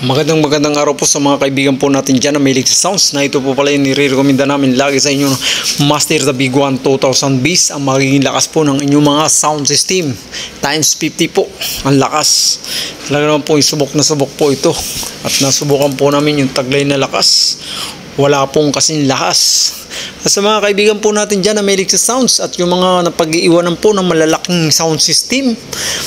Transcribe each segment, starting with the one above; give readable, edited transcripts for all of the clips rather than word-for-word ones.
Magandang araw po sa mga kaibigan po natin dyan na may sounds na ito po pala yung nire-recommenda namin lagi sa inyo Master The Big One 2000 Bass. Ang magiging lakas po ng inyong mga sound system times 50 po ang lakas. Talaga naman po subok na subok po ito at nasubukan po namin yung taglay na lakas. Wala pong kasing lakas. At sa mga kaibigan po natin dyan na may sounds at yung mga napag-iiwanan po ng malalaking sound system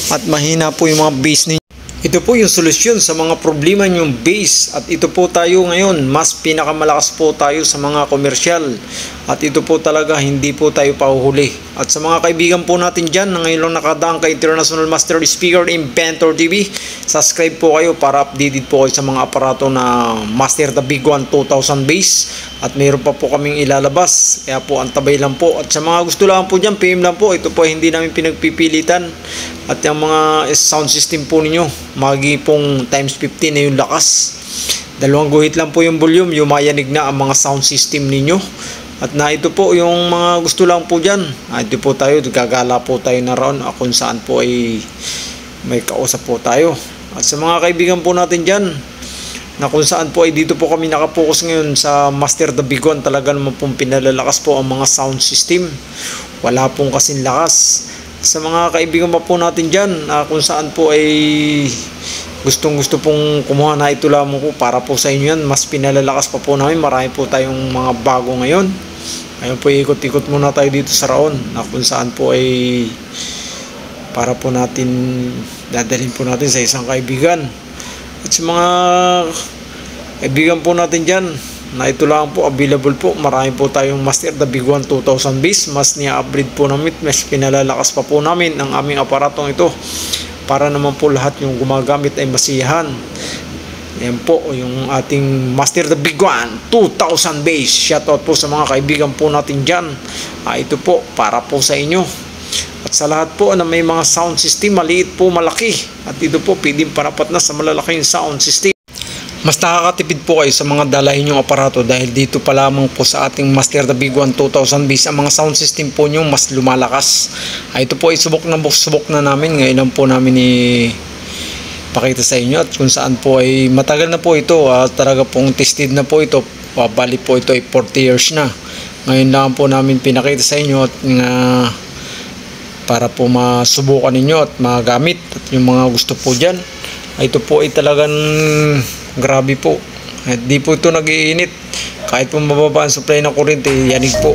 at mahina po yung mga bass ninyo, ito po yung solusyon sa mga problema nyong bass. At ito po tayo ngayon, mas pinakamalakas po tayo sa mga komersyal. At ito po talaga, hindi po tayo pahuhuli. At sa mga kaibigan po natin dyan na ngayon lang nakadaan kay International Master Speaker Inventor TV, subscribe po kayo para updated po kayo sa mga aparato na Master The Big One 2000 Bass. At mayroon pa po kaming ilalabas, kaya po antabay lang po. At sa mga gusto lang po dyan, PM lang po. Ito po hindi namin pinagpipilitan. At yung mga sound system po ninyo, magi pong times 50 na yung lakas. Dalawang guhit lang po yung volume, yung mayanig na ang mga sound system ninyo. At na ito po yung mga gusto lang po dyan. Ito po tayo, gagala po tayo na roon kung saan po ay may kausap po tayo. At sa mga kaibigan po natin dyan, na kung saan po ay dito po kami nakapokus ngayon sa Master The Big One, talaga naman pong pinalalakas po ang mga sound system. Wala pong kasing lakas. Sa mga kaibigan pa po natin dyan, kung saan po ay gustong pong kumuha na ito lamang po para po sa inyo yan, mas pinalalakas pa po namin. Marami po tayong mga bago ngayon. Ngayon po ikot-ikot muna tayo dito sa Raon, na kung saan po ay para po natin dadalhin po natin sa isang kaibigan. At sa mga kaibigan po natin dyan na ito lang po available po, marami po tayong Master The Big One 2000 Bass. Mas niya-upgrade po namin, mas pinalalakas pa po namin ang aming aparatong ito para naman po lahat yung gumagamit ay masiyahan. Yan po yung ating Master The Big One 2000 Bass. Shoutout po sa mga kaibigan po natin dyan. Ito po para po sa inyo. At sa lahat po na may mga sound system, maliit po, malaki. At ito po pwedeng parapat na sa malalaking sound system. Mas nakakatipid po kayo sa mga dalahin yung aparato dahil dito pa lamang po sa ating Master The Big One 2000 Bass ang mga sound system po nyo mas lumalakas. Ito po ay subok na namin. Ngayon lang po namin pakita sa inyo at kung saan po ay matagal na po ito. Talaga pong tested na po ito. Bali po ito ay 40 years na. Ngayon lang po namin pinakita sa inyo at para po masubukan ninyo at magamit. At yung mga gusto po dyan, ito po ay talagang grabe po. At di po ito nag-iinit. Kahit po mababa ang supply ng kuryente, yanig po.